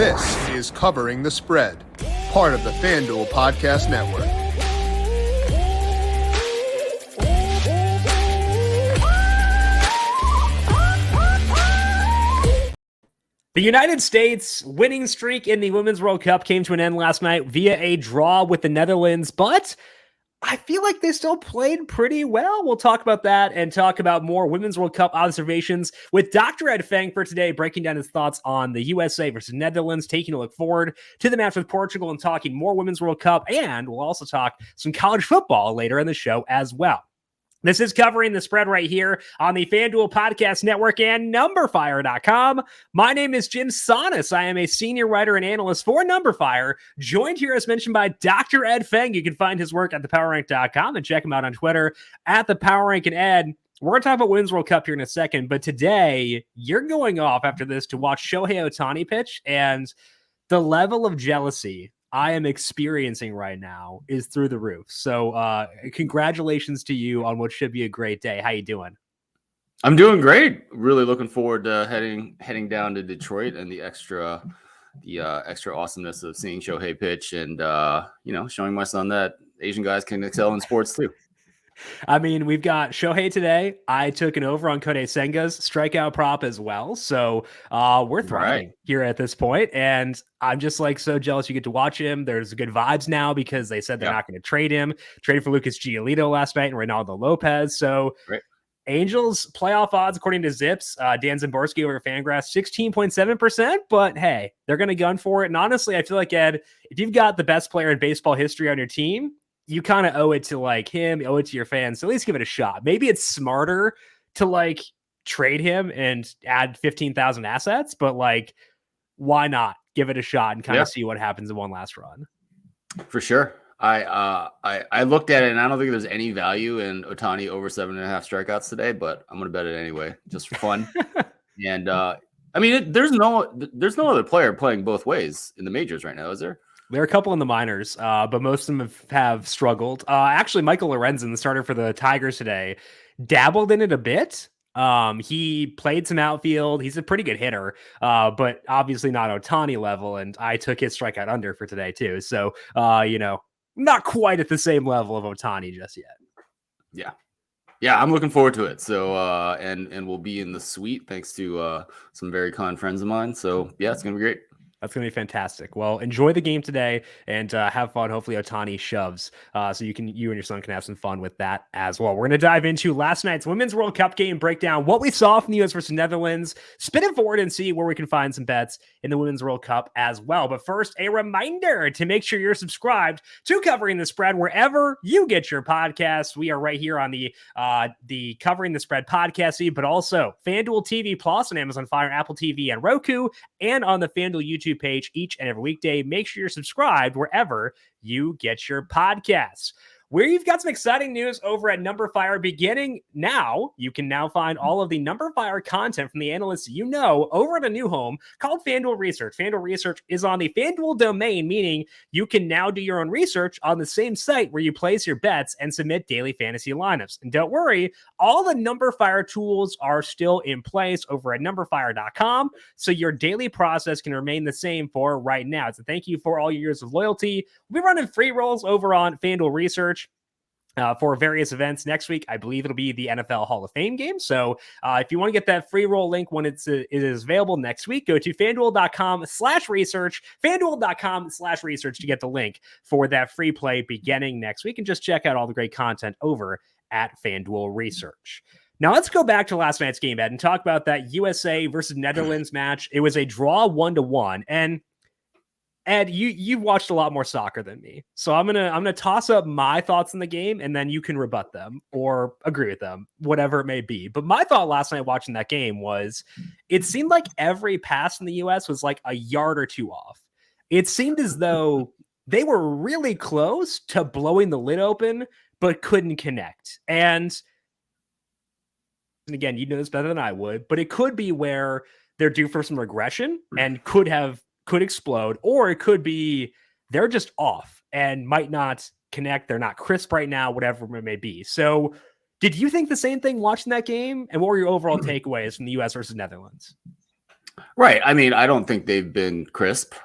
This is Covering the Spread, part of the FanDuel Podcast Network. The United States winning streak in the Women's World Cup came to an end last night via a draw with the Netherlands, but I feel like they still played pretty well. We'll talk about that and talk about more Women's World Cup observations with Dr. Ed Feng for today, breaking down his thoughts on the USA versus Netherlands, taking a look forward to the match with Portugal and talking more Women's World Cup. And we'll also talk some college football later in the show as well. This is Covering the Spread right here on the FanDuel Podcast Network and numberFire.com. My name is Jim Sonis. I am a senior writer and analyst for numberFire, joined here, as mentioned, by Dr. Ed Feng. You can find his work at thepowerrank.com and check him out on Twitter at thepowerrank. And Ed, we're going to talk about Women's World Cup here in a second, but today you're going off after this to watch Shohei Ohtani pitch, and the level of jealousy I am experiencing right now is through the roof. So congratulations to you on what should be a great day. How you doing? I'm doing great. Really looking forward to heading down to Detroit and the extra awesomeness of seeing Shohei pitch and showing my son that Asian guys can excel in sports too. I mean, we've got Shohei today. I took an over on Kodai Senga's strikeout prop as well. So we're thriving here at this point. And I'm just like so jealous you get to watch him. There's good vibes now because they said they're not going to trade him. Traded for Lucas Giolito last night and Reynaldo Lopez. So Angels playoff odds, according to Zips, Dan Zimborski over Fangraphs, 16.7%. But hey, they're going to gun for it. And honestly, I feel like, Ed, if you've got the best player in baseball history on your team, you kind of owe it to like him, owe it to your fans. So at least give it a shot. Maybe it's smarter to like trade him and add 15,000 assets, but like, why not give it a shot and kind of see what happens in one last run? For sure. I looked at it and I don't think there's any value in Ohtani over 7.5 strikeouts today, but I'm going to bet it anyway, just for fun. And I mean, there's no other player playing both ways in the majors right now, is there? There are a couple in the minors, but most of them have struggled. Actually, Michael Lorenzen, the starter for the Tigers today, dabbled in it a bit. He played some outfield. He's a pretty good hitter, but obviously not Ohtani level. And I took his strikeout under for today too. So, not quite at the same level of Ohtani just yet. Yeah, I'm looking forward to it. So, and we'll be in the suite thanks to some very kind friends of mine. So yeah, it's going to be great. That's going to be fantastic. Well, enjoy the game today and have fun. Hopefully Ohtani shoves so you and your son can have some fun with that as well. We're going to dive into last night's Women's World Cup game, break down what we saw from the U.S. versus Netherlands, spin it forward and see where we can find some bets in the Women's World Cup as well. But first, a reminder to make sure you're subscribed to Covering the Spread wherever you get your podcasts. We are right here on the Covering the Spread podcast feed, but also FanDuel TV Plus on Amazon Fire, Apple TV, and Roku, and on the FanDuel YouTube page each and every weekday. Make sure you're subscribed wherever you get your podcasts. Where you've got some exciting news over at numberFire beginning now. You can now find all of the numberFire content from the analysts you know over at a new home called FanDuel Research. FanDuel Research is on the FanDuel domain, meaning you can now do your own research on the same site where you place your bets and submit daily fantasy lineups. And don't worry, all the numberFire tools are still in place over at numberFire.com, so your daily process can remain the same for right now. So thank you for all your years of loyalty. We'll be running free rolls over on FanDuel Research for various events next week. I believe it'll be the NFL Hall of Fame game. So if you want to get that free roll link when it is available next week, go to FanDuel.com/research, FanDuel.com/research to get the link for that free play beginning next week, and just check out all the great content over at FanDuel Research. Now let's go back to last night's game, Ed, and talk about that USA versus Netherlands match. It was a draw 1-1, and Ed, you've watched a lot more soccer than me, so I'm gonna toss up my thoughts on the game, and then you can rebut them or agree with them, whatever it may be. But my thought last night watching that game was, it seemed like every pass in the U.S. was like a yard or two off. It seemed as though they were really close to blowing the lid open, but couldn't connect. And again, you know this better than I would, but it could be where they're due for some regression and could explode, or it could be they're just off and might not connect. They're not crisp right now, whatever it may be. So did you think the same thing watching that game? And what were your overall takeaways from the U.S. versus Netherlands? Right. I mean, I don't think they've been crisp.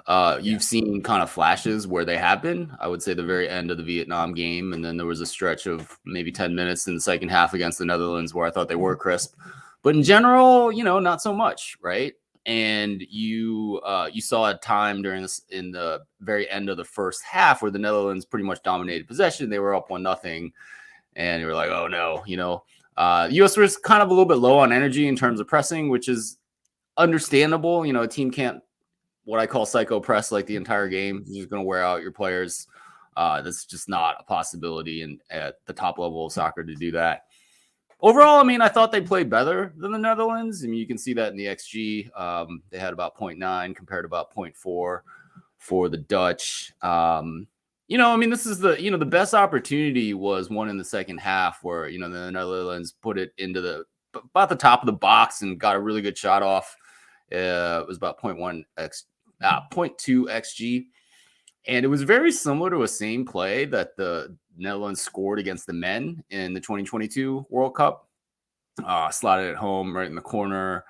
You've seen kind of flashes where they have been. I would say the very end of the Vietnam game, and then there was a stretch of maybe 10 minutes in the second half against the Netherlands where I thought they were crisp. But in general, not so much, right? And you saw a time during this in the very end of the first half where the Netherlands pretty much dominated possession. They were up 1-0, and you were like, oh no, the U.S. was kind of a little bit low on energy in terms of pressing, which is understandable. A team can't what I call psycho press like the entire game. You're just going to wear out your players. That's just not a possibility at the top level of soccer to do that. Overall, I mean, I thought they played better than the Netherlands. I mean, you can see that in the XG. They had about 0.9 compared to about 0.4 for the Dutch. I mean, this is the best opportunity was one in the second half where, the Netherlands put it into about the top of the box and got a really good shot off. It was about 0.2 XG. And it was very similar to a same play that the Netherlands scored against the men in the 2022 World Cup. Slotted it home right in the corner.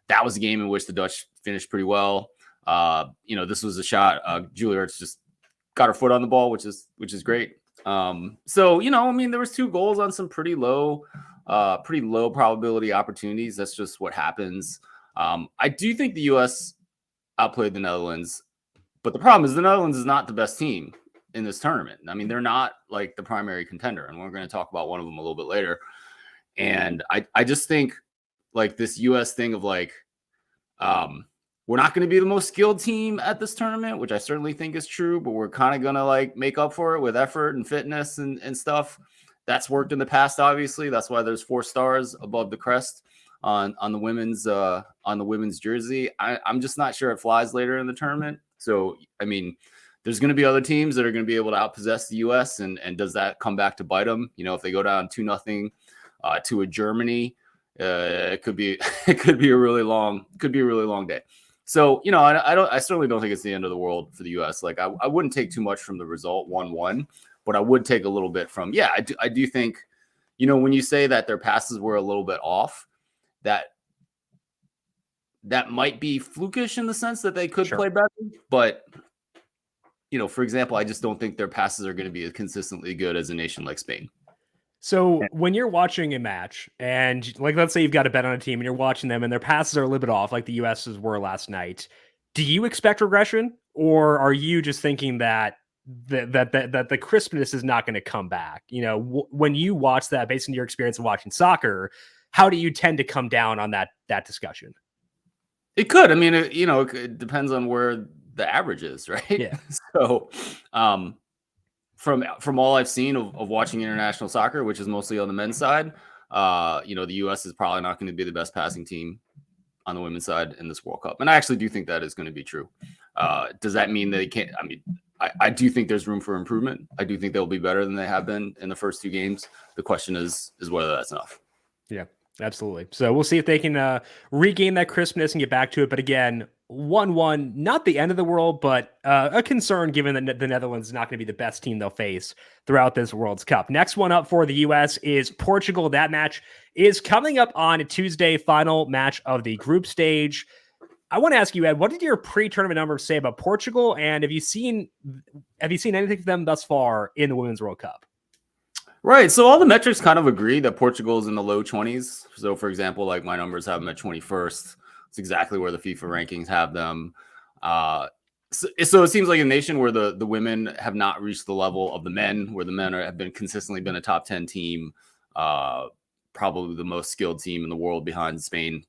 That was a game in which the Dutch finished pretty well. This was a shot. Julia Ertz just got her foot on the ball, which is great. I mean, there was 2 goals on some pretty low probability opportunities. That's just what happens. I do think the U.S. outplayed the Netherlands, but the problem is the Netherlands is not the best team in this tournament. I mean, they're not like the primary contender, and we're going to talk about one of them a little bit later. And I just think like this U.S. thing of like, we're not going to be the most skilled team at this tournament, which I certainly think is true, but we're kind of going to like make up for it with effort and fitness and stuff. That's worked in the past, obviously. That's why there's 4 stars above the crest on the women's jersey. I'm just not sure it flies later in the tournament. So, I mean, there's going to be other teams that are going to be able to outpossess the U.S. and does that come back to bite them? If they go down 2-0 to a Germany, it could be a really long day. So, I certainly don't think it's the end of the world for the U.S. Like I wouldn't take too much from the result 1-1, but I would take a little bit from, I do think, when you say that their passes were a little bit off, that might be flukish in the sense that they could play better. But, for example, I just don't think their passes are going to be as consistently good as a nation like Spain. So when you're watching a match and like, let's say you've got a bet on a team and you're watching them and their passes are a little bit off, like the US's were last night, do you expect regression, or are you just thinking that the crispness is not going to come back? When you watch that, based on your experience of watching soccer, how do you tend to come down on that discussion? It could. I mean, it depends on where the average is, right? Yeah. So, from all I've seen of watching international soccer, which is mostly on the men's side, the U.S. is probably not going to be the best passing team on the women's side in this World Cup. And I actually do think that is going to be true. Does that mean they can't? I mean, I do think there's room for improvement. I do think they'll be better than they have been in the first 2 games. The question is whether that's enough. Yeah, absolutely. So we'll see if they can regain that crispness and get back to it. But again, 1-1, not the end of the world, but a concern given that the Netherlands is not going to be the best team they'll face throughout this World Cup. Next one up for the U.S. is Portugal. That match is coming up on Tuesday, final match of the group stage. I want to ask you, Ed, what did your pre-tournament numbers say about Portugal? And have you seen anything from them thus far in the Women's World Cup? Right. So all the metrics kind of agree that Portugal is in the low 20s. So, for example, like my numbers have them at 21st. It's exactly where the FIFA rankings have them. So it seems like a nation where the women have not reached the level of the men, where the men have consistently been a top 10 team, probably the most skilled team in the world behind Spain.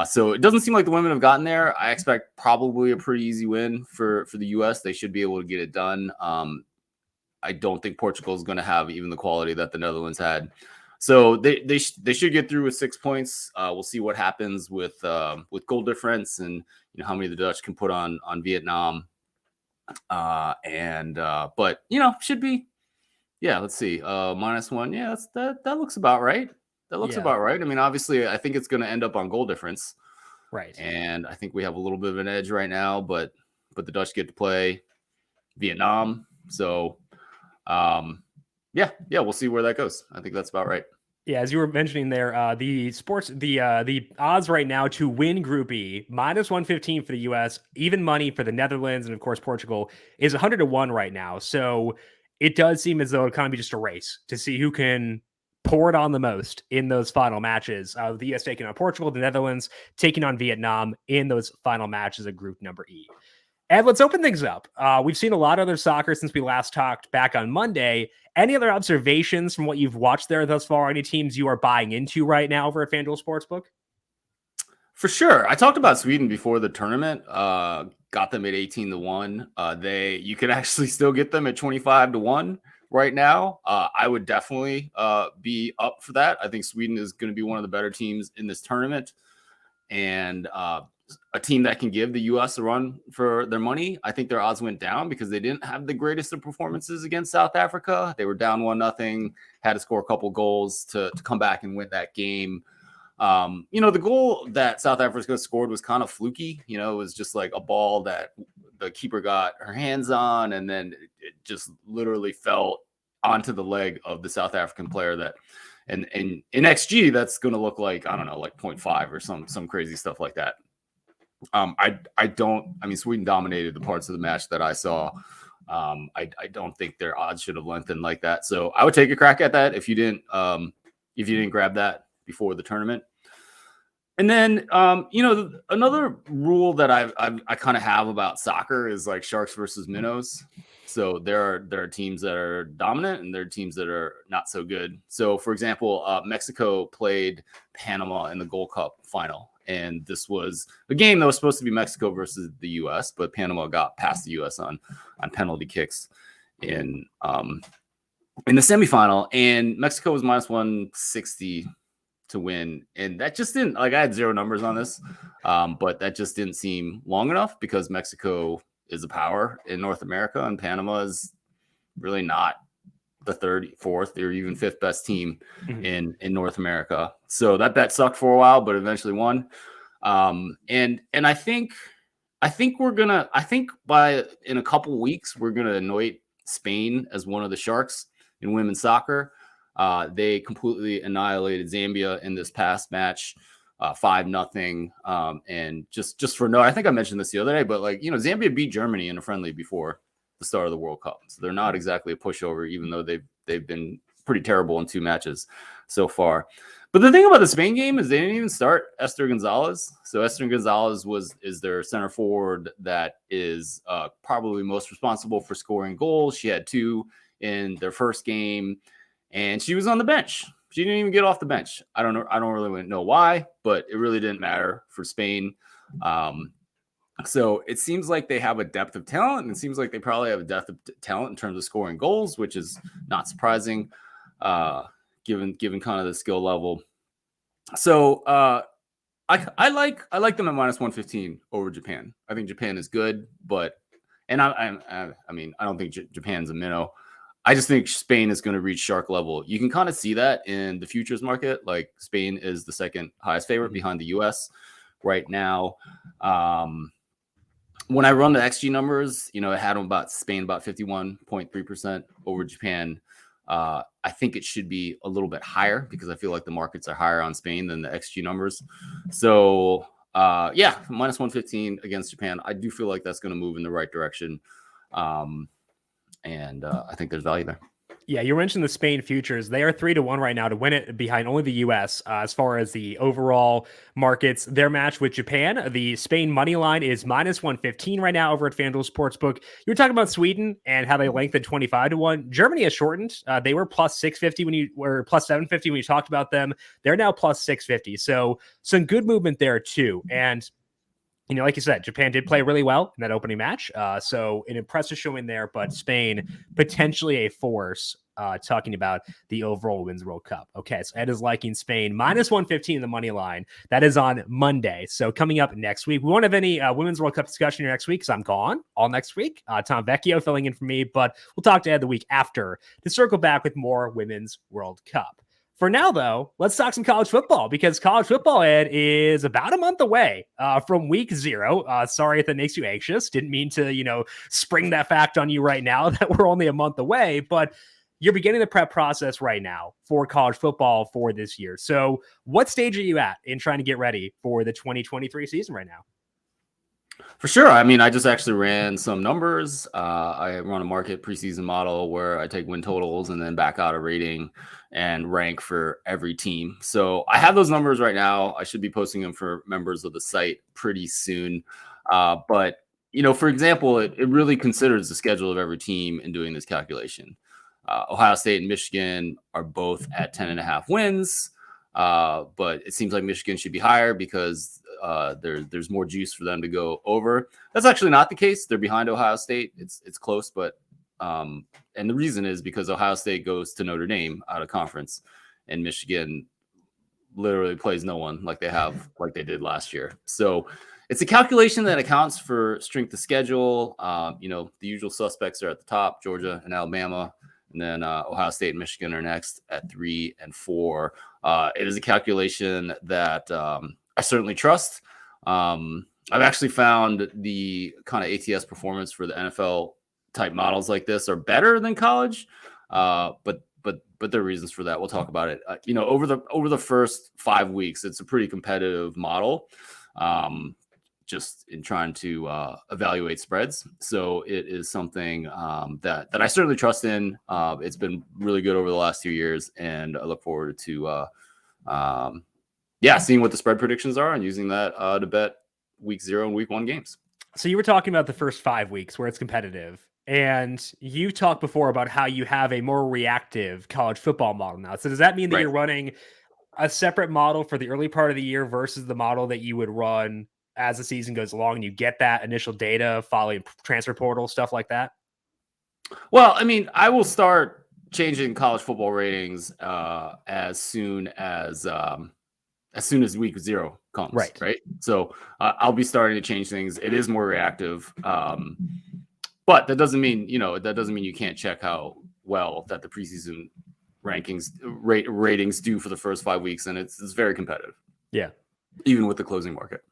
So it doesn't seem like the women have gotten there. I expect probably a pretty easy win for the U.S. They should be able to get it done. I don't think Portugal is going to have even the quality that the Netherlands had. So they should get through with 6 points. We'll see what happens with goal difference and how many the Dutch can put on Vietnam. But should be, let's see, -1. Yeah, that looks about right. That looks about right. I mean, obviously, I think it's going to end up on goal difference. Right. And I think we have a little bit of an edge right now, but the Dutch get to play Vietnam. So, we'll see where that goes. I think that's about right. Yeah, as you were mentioning there, the odds right now to win Group E -115 for the U.S., even money for the Netherlands and of course Portugal is 100-1 right now. So it does seem as though it kind of be just a race to see who can pour it on the most in those final matches. The U.S. taking on Portugal, the Netherlands taking on Vietnam in those final matches of Group Number E. And let's open things up. We've seen a lot of other soccer since we last talked back on Monday. Any other observations from what you've watched there thus far? Any teams you are buying into right now over at FanDuel Sportsbook? For sure. I talked about Sweden before the tournament. Got them at 18-1. You can actually still get them at 25-1 right now. I would definitely be up for that. I think Sweden is going to be one of the better teams in this tournament. And a team that can give the U.S. a run for their money. I think their odds went down because they didn't have the greatest of performances against South Africa. They were down 1-0, had to score a couple goals to come back and win that game. The goal that South Africa scored was kind of fluky. It was just like a ball that the keeper got her hands on, and then it just literally fell onto the leg of the South African player that, and in XG, that's going to look like, I don't know, like 0.5 or some crazy stuff like that. Sweden dominated the parts of the match that I saw. I don't think their odds should have lengthened like that. So I would take a crack at that if you didn't grab that before the tournament. And then, another rule that I kind of have about soccer is like sharks versus minnows. So there are teams that are dominant and there are teams that are not so good. So, for example, Mexico played Panama in the Gold Cup final. And this was a game that was supposed to be Mexico versus the U.S., but Panama got past the U.S. on penalty kicks in the semifinal. And Mexico was -160 to win. And that just didn't, I had zero numbers on this, but that just didn't seem long enough because Mexico is a power in North America and Panama is really not the third, fourth, or even fifth best team in North America. So that bet sucked for a while, but eventually won. And I think in a couple weeks, we're going to anoint Spain as one of the sharks in women's soccer. They completely annihilated Zambia in this past match, 5-0. And just for I think I mentioned this the other day, but Zambia beat Germany in a friendly before the start of the World Cup. So they're not exactly a pushover, even though they've been pretty terrible in 2 matches so far. But the thing about the Spain game is they didn't even start Esther Gonzalez. So Esther Gonzalez is their center forward that is probably most responsible for scoring goals. She had 2 in their first game, and she was on the bench. She didn't even get off the bench. I don't really know why, but it really didn't matter for Spain. So it seems like they have a depth of talent, and it seems like they probably have a depth of talent in terms of scoring goals, which is not surprising, given kind of the skill level. So I like them at -115 over Japan. I think Japan is good, and I don't think Japan's a minnow. I just think Spain is going to reach shark level. You can kind of see that in the futures market. Like Spain is the second highest favorite behind the U.S. right now. When I run the XG numbers, it had them about Spain about 51.3% over Japan. I think it should be a little bit higher because I feel like the markets are higher on Spain than the XG numbers. So, -115 against Japan. I do feel like that's going to move in the right direction. And I think there's value there. Yeah, you mentioned the Spain futures. They are 3-1 right now to win it behind only the U.S. As far as the overall markets, their match with Japan, the Spain money line is -115 right now over at FanDuel Sportsbook. You were talking about Sweden and how they lengthened 25-1. Germany has shortened. They were +650 when you were +750 when you talked about them. They're now +650. So some good movement there too. And like you said, Japan did play really well in that opening match. So an impressive showing there, but Spain potentially a force, talking about the overall Women's World Cup. Okay, so Ed is liking Spain -115 in the money line. That is on Monday. So coming up next week, we won't have any Women's World Cup discussion here next week because I'm gone all next week. Tom Vecchio filling in for me, but we'll talk to Ed the week after to circle back with more Women's World Cup. For now, though, let's talk some college football because college football, Ed, is about a month away from week 0. Sorry if that makes you anxious. Didn't mean to, spring that fact on you right now that we're only a month away. But you're beginning the prep process right now for college football for this year. So what stage are you at in trying to get ready for the 2023 season right now? For sure. I mean, I just actually ran some numbers. I run a market preseason model where I take win totals and then back out a rating and rank for every team. So I have those numbers right now. I should be posting them for members of the site pretty soon. But, for example, it really considers the schedule of every team in doing this calculation. Ohio State and Michigan are both at 10.5 wins. But it seems like Michigan should be higher because there's more juice for them to go over. That's actually not the case. They're behind Ohio State. It's close, but and the reason is because Ohio State goes to Notre Dame out of conference, and Michigan literally plays no one like they did last year. So it's a calculation that accounts for strength of schedule. The usual suspects are at the top: Georgia and Alabama. And then Ohio State and Michigan are next at 3 and 4. It is a calculation that I certainly trust. I've actually found the kind of ATS performance for the NFL type models like this are better than college, but there are reasons for that. We'll talk about it. Over the first 5 weeks, it's a pretty competitive model. Just in trying to evaluate spreads. So it is something that I certainly trust in. It's been really good over the last 2 years, and I look forward to seeing what the spread predictions are and using that to bet week 0 and week 1 games. So you were talking about the first 5 weeks where it's competitive, and you talked before about how you have a more reactive college football model now. So does that mean that you're running a separate model for the early part of the year versus the model that you would run as the season goes along and you get that initial data following transfer portal, stuff like that? Well, I mean, I will start changing college football ratings as soon as week 0 comes. Right. So I'll be starting to change things. It is more reactive. But that doesn't mean, you can't check how well that the preseason ratings do for the first 5 weeks. And it's very competitive. Yeah. Even with the closing market.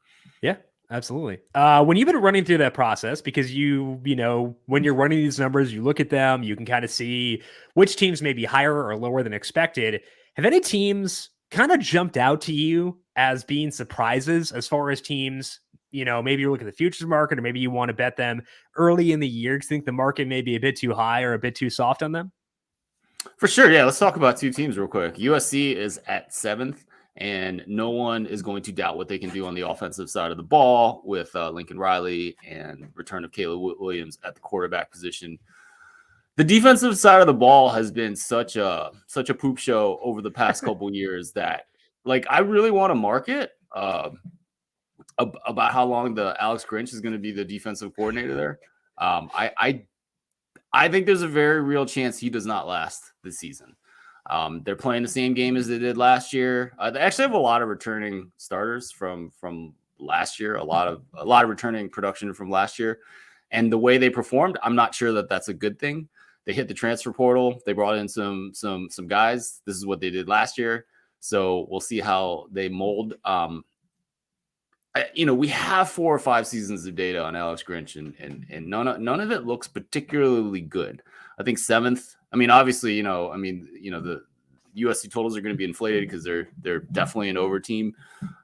Yeah, absolutely. When you've been running through that process, because when you're running these numbers, you look at them, you can kind of see which teams may be higher or lower than expected. Have any teams kind of jumped out to you as being surprises as far as teams, maybe you look at the futures market or maybe you want to bet them early in the year? Do you think the market may be a bit too high or a bit too soft on them? For sure. Yeah. Let's talk about 2 teams real quick. USC is at 7th. And no one is going to doubt what they can do on the offensive side of the ball with Lincoln Riley and return of Caleb Williams at the quarterback position. The defensive side of the ball has been such a poop show over the past couple years that, I really want to market about how long the Alex Grinch is going to be the defensive coordinator there. I think there's a very real chance he does not last this season. They're playing the same game as they did last year. They actually have a lot of returning starters from last year, a lot of returning production from last year. And the way they performed, I'm not sure that that's a good thing. They hit the transfer portal. They brought in some guys. This is what they did last year. So we'll see how they mold. We have 4 or 5 seasons of data on Alex Grinch, and none of it looks particularly good. I think 7th. I mean, obviously, the USC totals are going to be inflated because they're definitely an over team.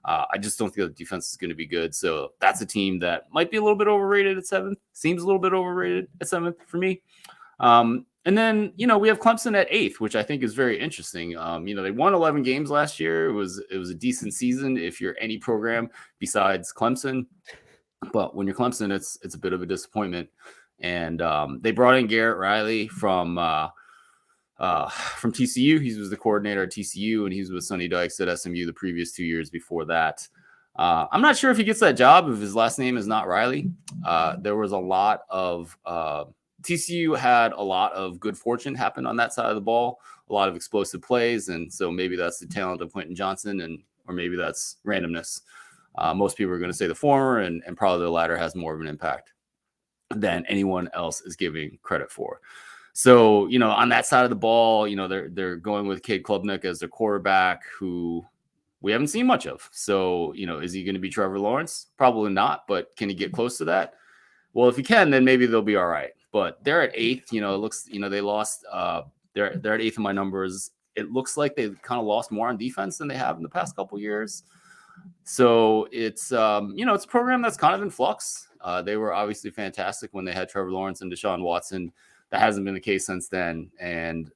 I just don't think the defense is going to be good. So that's a team that might be a little bit overrated at 7th. Seems a little bit overrated at 7th for me. And then, we have Clemson at 8th, which I think is very interesting. They won 11 games last year. It was a decent season if you're any program besides Clemson. But when you're Clemson, it's a bit of a disappointment. And they brought in Garrett Riley from TCU. He was the coordinator at TCU, and he was with Sonny Dykes at SMU the previous 2 years before that. I'm not sure if he gets that job if his last name is not Riley. There was a lot of TCU had a lot of good fortune happen on that side of the ball, a lot of explosive plays, and so maybe that's the talent of Quentin Johnson, or maybe that's randomness. Most people are going to say the former, and probably the latter has more of an impact than anyone else is giving credit for. So, on that side of the ball, they're going with Cade Klubnik as their quarterback, who we haven't seen much of. So, is he going to be Trevor Lawrence? Probably not, but can he get close to that? Well, if he can, then maybe they'll be all right. But they're at 8th. It looks, they lost They're at 8th in my numbers. It looks like they've kind of lost more on defense than they have in the past couple years. So it's it's a program that's kind of in flux. They were obviously fantastic when they had Trevor Lawrence and Deshaun Watson. That hasn't been the case since then. And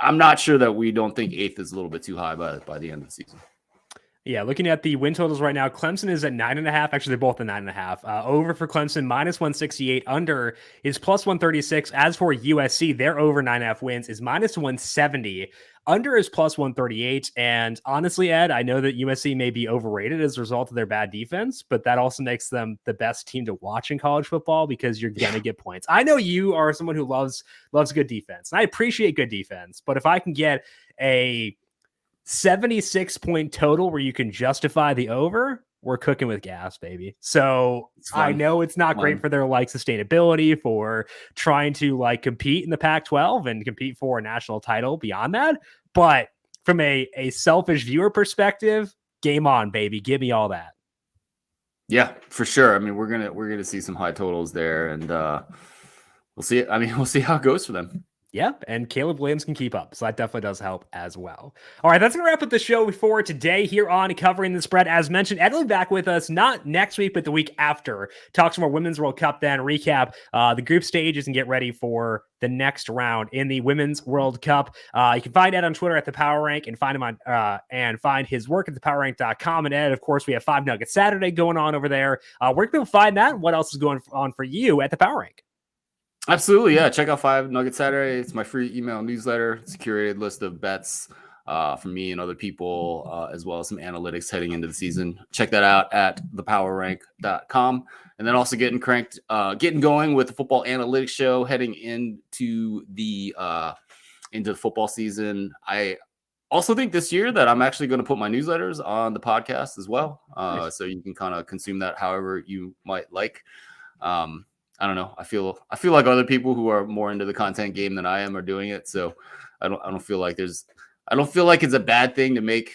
I'm not sure that we don't think 8th is a little bit too high by the end of the season. Yeah, looking at the win totals right now, Clemson is at 9.5. Actually, they're both at 9.5. Over for Clemson, minus 168. Under is plus 136. As for USC, their over 9.5 wins is minus 170. Under is plus 138. And honestly, Ed, I know that USC may be overrated as a result of their bad defense, but that also makes them the best team to watch in college football because you're going to get points. I know you are someone who loves good defense, and I appreciate good defense, but if I can get a 76-point total where you can justify the over, we're cooking with gas, baby. So I know it's not great for their sustainability, for trying to compete in the Pac-12 and compete for a national title beyond that. But from a selfish viewer perspective, game on, baby. Give me all that. Yeah, for sure. I mean, we're gonna see some high totals there, and we'll see. I mean, we'll see how it goes for them. Yep, and Caleb Williams can keep up, so that definitely does help as well. All right, that's going to wrap up the show for today here on Covering the Spread. As mentioned, Ed will be back with us not next week, but the week after. Talk some more Women's World Cup then, recap the group stages, and get ready for the next round in the Women's World Cup. You can find Ed on Twitter at The Power Rank and find him on and find his work at thepowerrank.com. And Ed, of course, we have 5 Nuggets Saturday going on over there. Where can people find that? What else is going on for you at The Power Rank? Absolutely, yeah. Check out 5 Nuggets Saturday. It's my free email newsletter. It's a curated list of bets from me and other people, as well as some analytics heading into the season. Check that out at thepowerrank.com. And then also getting going with the football analytics show heading into the football season. I also think this year that I'm actually going to put my newsletters on the podcast as well, so you can kind of consume that however you might like. I don't know. I feel like other people who are more into the content game than I am are doing it. So I don't feel like it's a bad thing to make,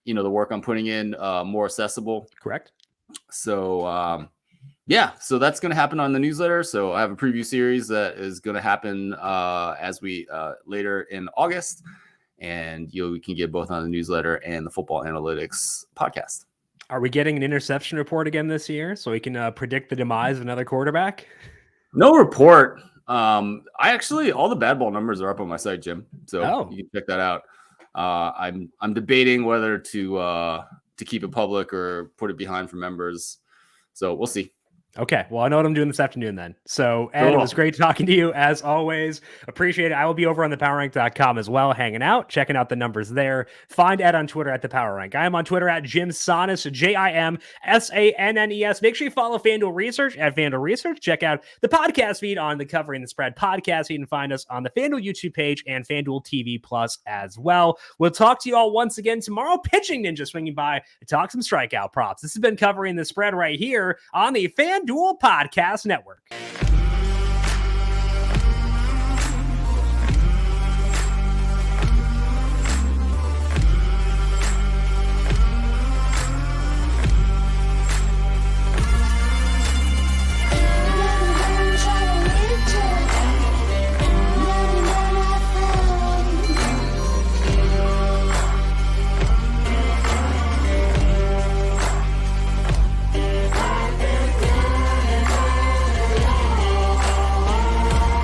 the work I'm putting in more accessible. Correct. So so that's going to happen on the newsletter. So I have a preview series that is going to happen as we later in August, and you can get both on the newsletter and the Football Analytics podcast. Are we getting an interception report again this year so we can predict the demise of another quarterback? No report. All the bad ball numbers are up on my site, Jim. So you can check that out. I'm debating whether to keep it public or put it behind for members. So we'll see. Okay, well, I know what I'm doing this afternoon then. So, Ed, It was great talking to you, as always. Appreciate it. I will be over on thepowerrank.com as well, hanging out, checking out the numbers there. Find Ed on Twitter at thepowerrank. I am on Twitter at Jim Sannes, JimSannes. Make sure you follow FanDuel Research at FanDuel Research. Check out the podcast feed on the Covering the Spread podcast feed and find us on the FanDuel YouTube page and FanDuel TV Plus as well. We'll talk to you all once again tomorrow. Pitching Ninja swinging by to talk some strikeout props. This has been Covering the Spread right here on the FanDuel Podcast Network.